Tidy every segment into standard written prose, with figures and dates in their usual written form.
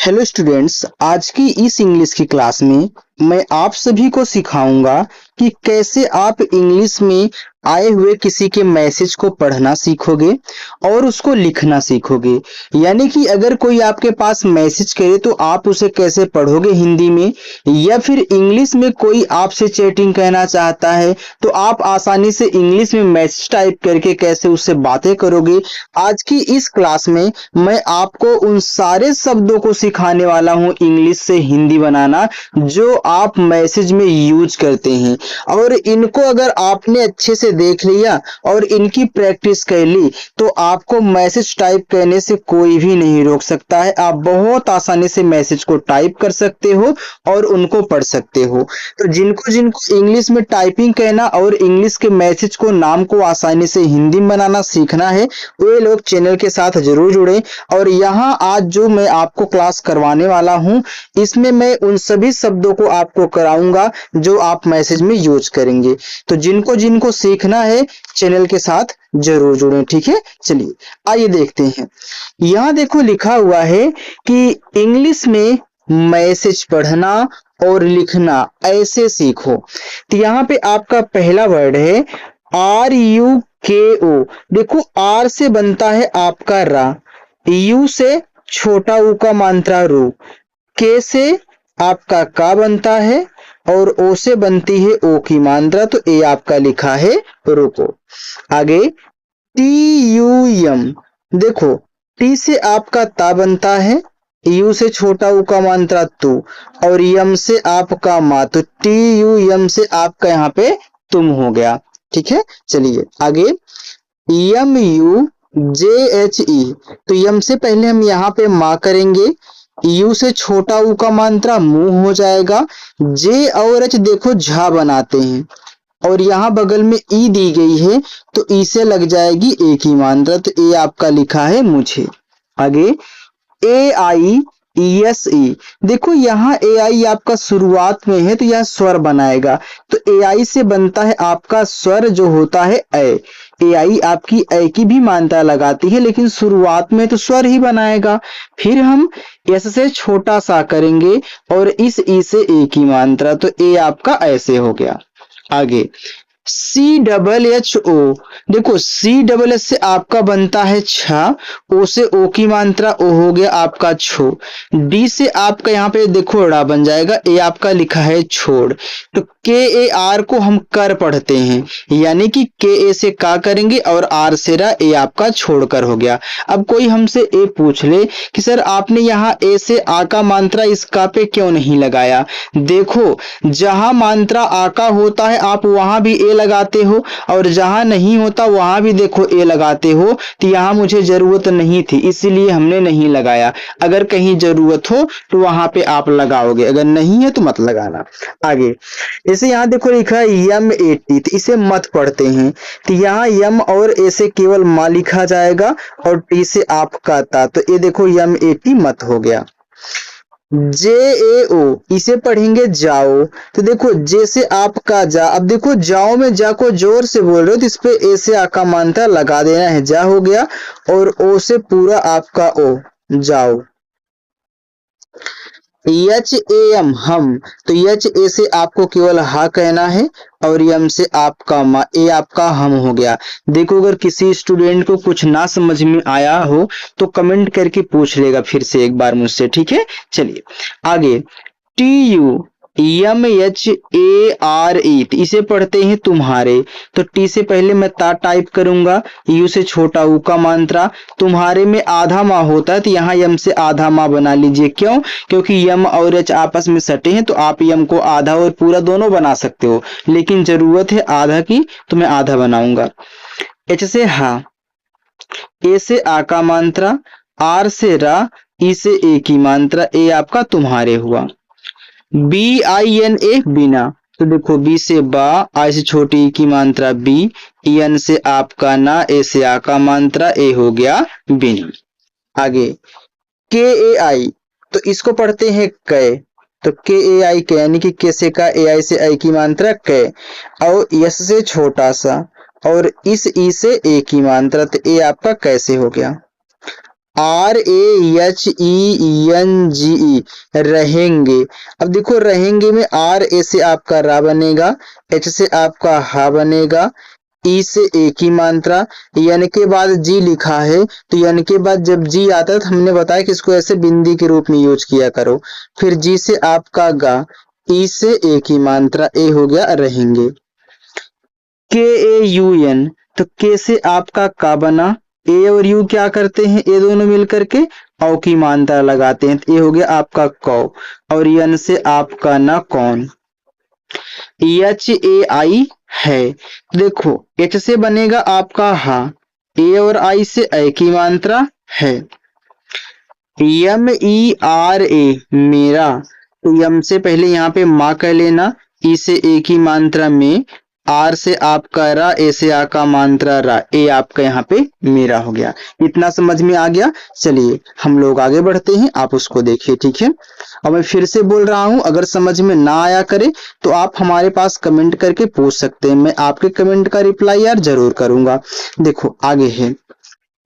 Hello students, आज की इस इंग्लिश की क्लास में मैं आप सभी को सिखाऊंगा कि कैसे आप इंग्लिश में आए हुए किसी के मैसेज को पढ़ना सीखोगे और उसको लिखना सीखोगे। यानी कि अगर कोई आपके पास मैसेज करे तो आप उसे कैसे पढ़ोगे हिंदी में, या फिर इंग्लिश में कोई आपसे चैटिंग कहना चाहता है तो आप आसानी से इंग्लिश में मैसेज टाइप करके कैसे उससे बातें करोगे। आज की इस क्लास में मैं आपको उन सारे शब्दों को सिखाने वाला हूं इंग्लिश से हिंदी बनाना जो आप मैसेज में यूज करते हैं। और इनको अगर आपने अच्छे से देख लिया और इनकी प्रैक्टिस कर ली तो आपको मैसेज टाइप करने से कोई भी नहीं रोक सकता है। आप बहुत आसानी से मैसेज को टाइप कर सकते हो और उनको पढ़ सकते हो। तो जिनको जिनको इंग्लिश में टाइपिंग कहना और इंग्लिश के मैसेज को नाम को आसानी से हिंदी में बनाना सीखना है, वे लोग चैनल के साथ जरूर जुड़े। और यहाँ आज जो मैं आपको क्लास करवाने वाला हूँ, इसमें मैं उन सभी शब्दों को आपको कराऊंगा जो आप मैसेज में यूज करेंगे। तो जिनको जिनको सीखना है चैनल के साथ जरूर जुड़ें, ठीक है। चलिए आइए देखते हैं। यहाँ देखो लिखा हुआ है कि इंग्लिश में मैसेज पढ़ना और लिखना ऐसे सीखो। तो यहाँ पे आपका पहला वर्ड है RUKO। देखो आर से बनता है आपका रा, यू से छोटा ऊ का मात्रा रू, के से आपका का बनता है और ओ से बनती है ओ की मात्रा, तो ए आपका लिखा है रुको। आगे TUM, देखो टी से आपका ता बनता है, यू से छोटा ऊ का मात्रा तू और यम से आपका मा, तो TUM से आपका यहाँ पे तुम हो गया, ठीक है। चलिए आगे MUJHE, तो यम से पहले हम यहाँ पे माँ करेंगे, यू से छोटा ऊ का मात्रा मुंह हो जाएगा, जे और एच देखो झा बनाते हैं और यहाँ बगल में ई दी गई है तो ई से लग जाएगी ए की मात्रा, तो ए आपका लिखा है मुझे। आगे AIESE, देखो यहाँ AI आपका शुरुआत में है तो यह स्वर बनाएगा, तो AI से बनता है आपका स्वर जो होता है ए। AI आपकी ए की भी मात्रा लगाती है लेकिन शुरुआत में तो स्वर ही बनाएगा। फिर हम एस से छोटा सा करेंगे और इस ई से ए की मात्रा, तो ए आपका ऐसे हो गया। आगे CHO, देखो CHS से आपका बनता है छा, ओ से ओ की मात्रा ओ हो गया आपका छो, डी से आपका यहाँ पे देखो ड़ा बन जाएगा, ए आपका लिखा है छोड़। तो KAR को हम कर पढ़ते हैं, यानी कि KA से का करेंगे और आर से रा, ए आपका छोड़कर हो गया। अब कोई हमसे ए पूछ ले कि सर आपने यहाँ ए से आ का मात्रा इस का पे क्यों नहीं लगाया, देखो जहां मात्रा आ का होता है आप वहां भी ए लगाते हो और जहां नहीं होता वहां भी देखो ए लगाते हो, तो यहाँ मुझे जरूरत नहीं थी इसलिए हमने नहीं लगाया। अगर कहीं जरूरत हो तो वहां पे आप लगाओगे, अगर नहीं है तो मत लगाना। आगे जैसे यहाँ देखो लिखा है MAT, तो इसे मत पढ़ते हैं, तो यहाँ यम और ए से केवल मा लिखा जाएगा और टी से आपका ता, तो ये देखो MAT मत हो गया। JAO, इसे पढ़ेंगे जाओ, तो देखो जे से आपका जा, अब देखो जाओ में जा को जोर से बोल रहे हो तो इस पे ए से आका मानता लगा देना है, जा हो गया, और ओ से पूरा आपका ओ जाओ। HAM हम, तो HA से आपको केवल हा कहना है और यम से आपका मा, ए आपका हम हो गया। देखो अगर किसी स्टूडेंट को कुछ ना समझ में आया हो तो कमेंट करके पूछ लेगा फिर से एक बार मुझसे, ठीक है। चलिए आगे TUMHARE, तो इसे पढ़ते हैं तुम्हारे, तो टी से पहले मैं ता टाइप करूंगा, यू से छोटा ऊ का मात्रा, तुम्हारे में आधा माँ होता है तो यहाँ यम से आधा माँ बना लीजिए। क्यों? क्योंकि यम और एच आपस में सटे हैं तो आप यम को आधा और पूरा दोनों बना सकते हो, लेकिन जरूरत है आधा की तो मैं आधा बनाऊंगा। एच से हा, ए से आ का मात्रा, आर से रा, ई से ए की मात्रा, ए आपका तुम्हारे हुआ। BINA बिना, तो देखो बी से बा, आई से छोटी की मात्रा बी, एन से आपका ना, ए से आ का मात्रा, ए हो गया बिना। आगे KAI, तो इसको पढ़ते हैं कै, तो KAI के यानी कि के से का, AI से आई की मात्रा कै, और यस से छोटा सा और इस ई से ए की मात्रा, तो ए आपका कैसे हो गया। RAHENGE, रहेंगे। अब देखो रहेंगे में R A से आपका रा बनेगा, H से आपका हा बनेगा, ई से ए की मात्रा, यन के बाद जी लिखा है तो यन के बाद जब जी आता है तो हमने बताया कि इसको ऐसे बिंदी के रूप में यूज किया करो। फिर जी से आपका गा, ई से ए की मात्रा, ए हो गया रहेंगे। KAUN, तो के से आपका का बना, ए और यू क्या करते हैं, ये दोनों मिलकर के औ की मात्रा लगाते हैं, तो ये हो गया आपका कौ, और यन से आपका ना कौन। HAI है, देखो H से बनेगा आपका हा, ए और आई से ए की मात्रा है। MERA, मेरा, तो यम से पहले यहाँ पे माँ कह लेना, ई से ए की मात्रा में, आर से आपका रा, ए से आ का मात्रा रा, ए आपका यहाँ पे मेरा हो गया। इतना समझ में आ गया। चलिए हम लोग आगे बढ़ते हैं, आप उसको देखिए, ठीक है। अब मैं फिर से बोल रहा हूं, अगर समझ में ना आया करे तो आप हमारे पास कमेंट करके पूछ सकते हैं, मैं आपके कमेंट का रिप्लाई यार जरूर करूंगा। देखो आगे है,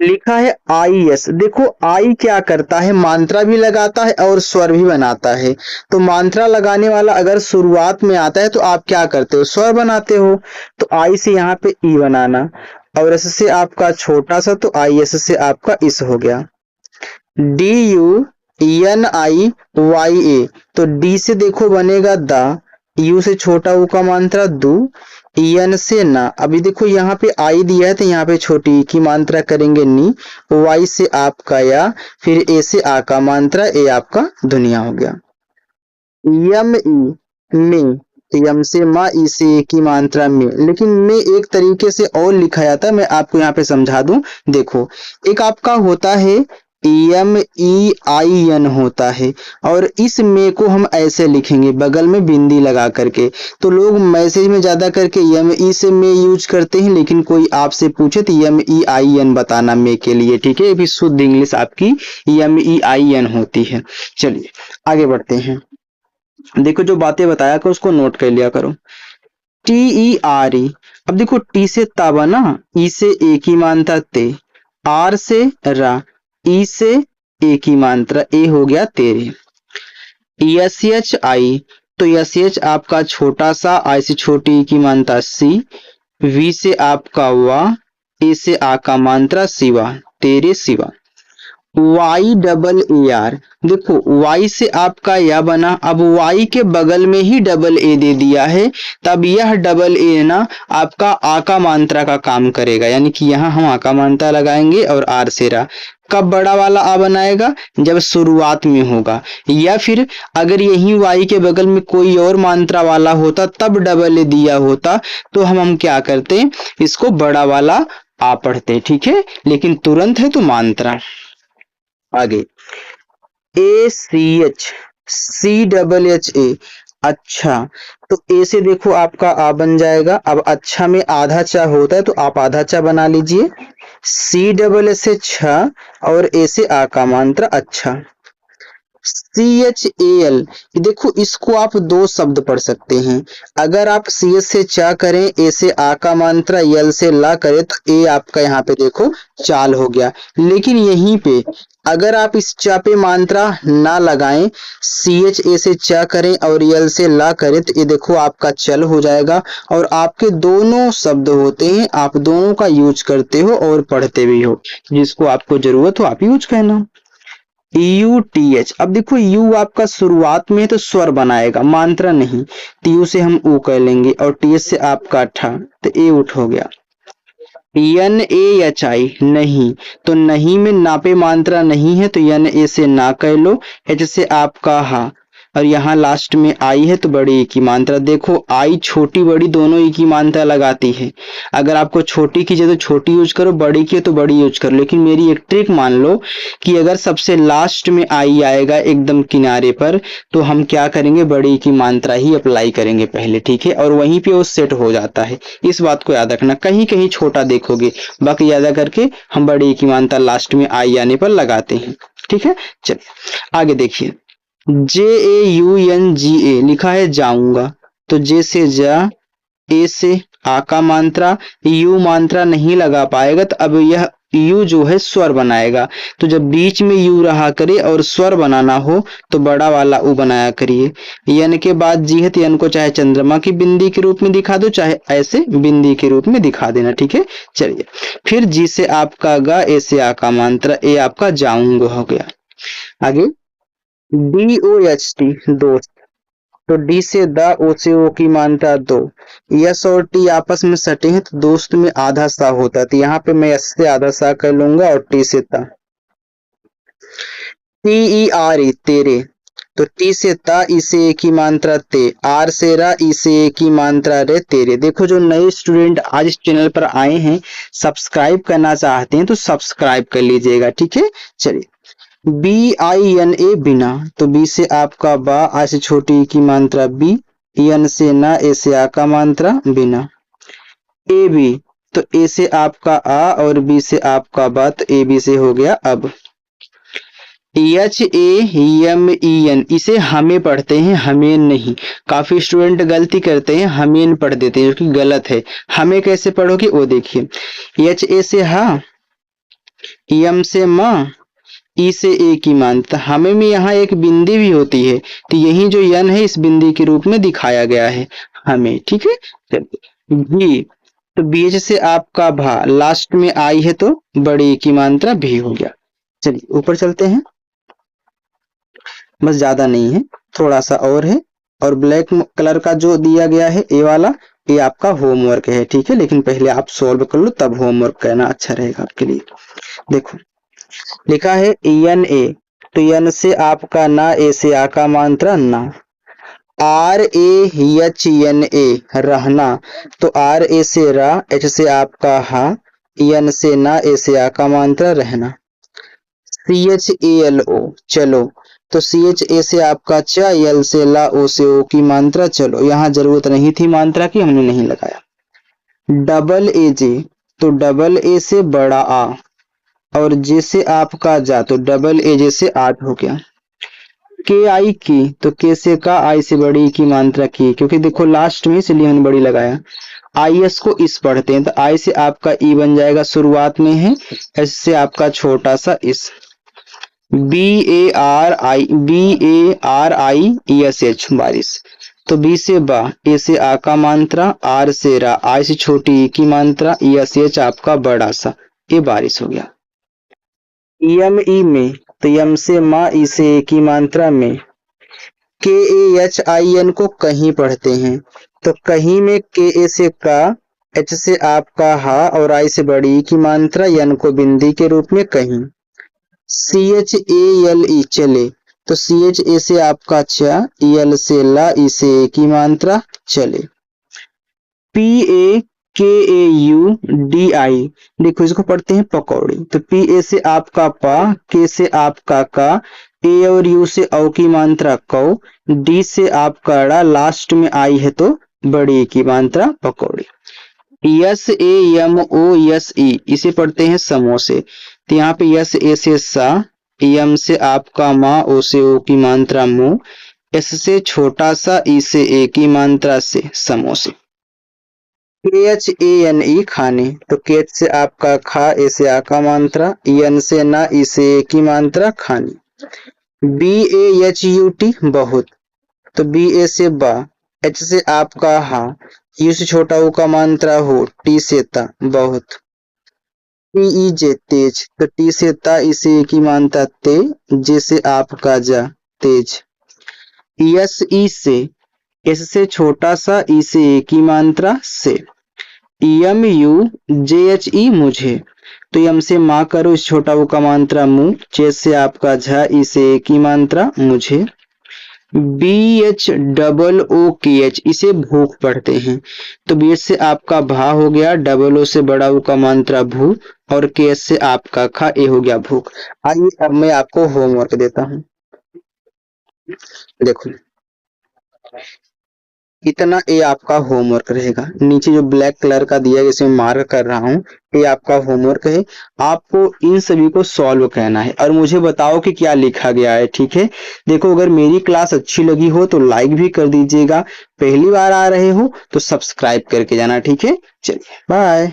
लिखा है IS, देखो आई क्या करता है, मात्रा भी लगाता है और स्वर भी बनाता है। तो मात्रा लगाने वाला अगर शुरुआत में आता है तो आप क्या करते हो, स्वर बनाते हो। तो आई से यहाँ पे ई बनाना, और एस से आपका छोटा सा, तो IS से आपका इस हो गया। DUNIYA, तो डी से देखो बनेगा दा, यू से छोटा ऊ का मात्रा दू, यन से ना, अभी देखो यहाँ पे आई दिया है तो यहाँ पे छोटी की मात्रा करेंगे नी, वाई से आपका या, फिर ए से आ का मात्रा, ए आपका दुनिया हो गया। यम ई, में, यम से मा, ई से ए की मात्रा में, लेकिन में एक तरीके से और लिखा जाता है, मैं आपको यहाँ पे समझा दूं। देखो एक आपका होता है MEIN होता है, और इस में को हम ऐसे लिखेंगे बगल में बिंदी लगा करके। तो लोग मैसेज में ज्यादा करके ME से में यूज करते हैं, लेकिन कोई आपसे पूछे तो MEIN बताना में के लिए, ठीक है। ये भी शुद्ध इंग्लिश आपकी MEIN होती है। चलिए आगे बढ़ते हैं, देखो जो बातें बताया करो उसको नोट कर लिया करो। TERE, अब देखो टी से ता बना, ई से ए की मात्रा ते, आर से रा, ई से ए की मात्रा, ए हो गया तेरे। SHI, तो SH आपका छोटा सा, आई से छोटी की मात्रा सी, वी से आपका वा, ए से आ का मात्रा सिवा, तेरे सिवा। YAAR, देखो Y से आपका या बना, अब Y के बगल में ही डबल ए दे दिया है, तब यह डबल ए ना आपका आ का मात्रा का काम करेगा, यानी कि यहाँ हम आ का मात्रा लगाएंगे और आर से रा। कब बड़ा वाला आ बनाएगा, जब शुरुआत में होगा, या फिर अगर यही Y के बगल में कोई और मात्रा वाला होता तब डबल ए दिया होता, तो हम क्या करते, इसको बड़ा वाला आ पढ़ते, ठीक है। लेकिन तुरंत है तो मात्रा। आगे ACH, CHHA, अच्छा, तो ए से देखो आपका आ बन जाएगा। अब अच्छा में आधा चा होता है तो आप आधा चा बना लीजिए, CHH से छ, और ए से आ का मात्रा अच्छा। CHAL, देखो इसको आप दो शब्द पढ़ सकते हैं, अगर आप CH से चा करें, ए से आ का मात्रा, यल से ला करें, तो ए आपका यहाँ पे देखो चाल हो गया। लेकिन यहीं पे अगर आप इस चा पे मात्रा ना लगाएं, CHA से चा करें और यल से ला करें, तो ये देखो आपका चल हो जाएगा। और आपके दोनों शब्द होते हैं, आप दोनों का यूज करते हो और पढ़ते भी हो, जिसको आपको जरूरत हो आप यूज करना। UTH, अब देखो यू आपका शुरुआत में है तो स्वर बनाएगा, मात्रा नहीं, तो यू से हम ऊ कर लेंगे, और TH से आपका ठा, तो ए उठ हो गया। NAHI, नहीं, तो नहीं में ना पे मात्रा नहीं है तो NA से ना कर लो, H से आपका हा, और यहाँ लास्ट में आई है तो बड़ी ई की मात्रा। देखो आई छोटी बड़ी दोनों ई की मात्रा लगाती है, अगर आपको छोटी की तो छोटी यूज करो, बड़ी की तो बड़ी यूज करो। लेकिन मेरी एक ट्रिक मान लो कि अगर सबसे लास्ट में आई आएगा एकदम किनारे पर, तो हम क्या करेंगे, बड़ी की मात्रा ही अप्लाई करेंगे पहले, ठीक है, और वहीं पे वो सेट हो जाता है। इस बात को याद रखना, कहीं कहीं छोटा देखोगे, बाकी ज्यादा करके हम बड़ी की मात्रा लास्ट में आई आने पर लगाते हैं, ठीक है। चलिए आगे देखिए, JAUNGA, लिखा है जाऊंगा, तो जे से जा, ए से आ का मात्रा, यू मात्रा नहीं लगा पाएगा, तो अब यह यू जो है स्वर बनाएगा। तो जब बीच में यू रहा करे और स्वर बनाना हो तो बड़ा वाला उ बनाया करिए। यन के बाद जी है तो यन को चाहे चंद्रमा की बिंदी के रूप में दिखा दो, चाहे ऐसे बिंदी के रूप में दिखा देना, ठीक है। चलिए फिर जी से आपका गा, ए से आ का मात्रा, ए आपका जाऊंग हो गया। आगे DOHT दोस्त, तो डी से द, ओ से ओ की मात्रा दो। यस और टी आपस में सटे हैं तो दोस्त में आधा सा होता है, तो यहाँ पे मैं यस से आधा सा कर लूंगा और टी से ता। TERE तेरे, तो टी से ता, ई से ए की मात्रा ते, आर से रा, ई से ए की मात्रा रे, तेरे। देखो जो नए स्टूडेंट आज इस चैनल पर आए हैं, सब्सक्राइब करना चाहते हैं तो सब्सक्राइब कर लीजिएगा, ठीक है। चलिए BINA बिना, तो बी से आपका बा, आ से छोटी ई की मात्रा बी, यन से ना, ए से आ का मात्रा बिना। AB, तो ए से आपका आ और बी से आपका बा, तो ए बी से हो गया अब। HAMEN, इसे हमें पढ़ते हैं, हमें नहीं। काफी स्टूडेंट गलती करते हैं, हमें पढ़ देते हैं, जो कि गलत है। हमें कैसे पढ़ोगे वो देखिए। HA से हा, यम से माँ, ई से ए की मात्रा। हमें में यहाँ एक बिंदी भी होती है, तो यही जो यन है इस बिंदी के रूप में दिखाया गया है हमें, ठीक है। भी, तो बीच से आपका भा, लास्ट में आई है तो बड़ी की मात्रा भी हो गया। चलिए ऊपर चलते हैं, बस ज्यादा नहीं है, थोड़ा सा और है। और ब्लैक कलर का जो दिया गया है ए वाला, ये आपका होमवर्क है, ठीक है। लेकिन पहले आप सॉल्व कर लो, तब होमवर्क करना अच्छा रहेगा आपके लिए। देखो लिखा है ENA, तो यन से आपका ना, ए से आ का मात्रा ना। RAHNA रहना, तो RA से रा, H से आपका हा, यन से ना, ए से आ का मात्रा रहना। CHALO चलो, तो CHA से आपका चा, यल से ला, ओ से ओ की मात्रा चलो। यहाँ जरूरत नहीं थी मात्रा की, हमने नहीं लगाया। AA, तो डबल ए से बड़ा आ और जे से आपका जा, तो डबल ए जे से आठ हो गया। KI की, तो के से का, आई से बड़ी की मात्रा की, क्योंकि देखो लास्ट में इसलिए हमने बड़ी लगाया। IS को इस पढ़ते हैं, तो आई से आपका ई बन जाएगा, शुरुआत में है। एस से आपका छोटा सा इस। BARIESH बारिश, तो बी से बा, ए से आ का मात्रा, आर से रा, आई से छोटी ई की मात्रा, ESH आपका बड़ा सा, ये बारिश हो गया। EME में, तो यम से माँ, ई से ए की मात्रा में। KAHIN को कहीं पढ़ते हैं, तो कहीं में KA से का, H से आपका हा और आई से बड़ी की मात्रा, यन को बिंदी के रूप में कहीं। CHALE चले, तो CHA से आपका चा, यल से ला, ई से ए की मात्रा चले। PAKAUDI, देखो इसको पढ़ते हैं पकौड़ी, तो PA से आपका पा, के से आपका का, ए और यू से औ की मात्रा कौ, डी से आपका ड़ा, लास्ट में आई है तो बड़ी की मात्रा पकौड़ी। SAMOSE, इसे पढ़ते हैं समोसे, तो यहाँ पे यस ए से सा, यम से आपका माँ, ओ से ओ की मात्रा मुंह, एस से छोटा सा, ई से ए की मात्रा से समोसे। KHANE खाने, तो केच से आपका खा, ए से आ का मात्रा, यन से ना, ई से ए की मात्रा खाने। BAHUT बहुत, तो BA से बा, H से आपका हा, यू से छोटा ऊ का मात्रा हो, टी से ता बहुत। TEJ तेज, तो टी से ता, ई से ए की मात्रा ते, जे से आपका जा तेज। SE से, एस से छोटा सा, ई से ए की मात्रा से। MUJHE मुझे, तो यम से माँ करो, इस छोटा वो का मात्रा मुंह, चे से आपका झा, ई से ए की मात्रा मुझे। BHOOKH, इसे भूख पढ़ते हैं, तो BH से आपका भा हो गया, डबल ओ से बड़ा ऊ का मात्रा भू और KH से आपका खा, ए हो गया भूख। आइए अब मैं आपको होमवर्क देता हूँ। देखो इतना ये आपका होमवर्क रहेगा, नीचे जो ब्लैक कलर का दिया है इसे मैं मार्क कर रहा हूँ, ये आपका होमवर्क है। आपको इन सभी को सॉल्व करना है और मुझे बताओ कि क्या लिखा गया है, ठीक है। देखो अगर मेरी क्लास अच्छी लगी हो तो लाइक भी कर दीजिएगा, पहली बार आ रहे हो तो सब्सक्राइब करके जाना, ठीक है। चलिए बाय।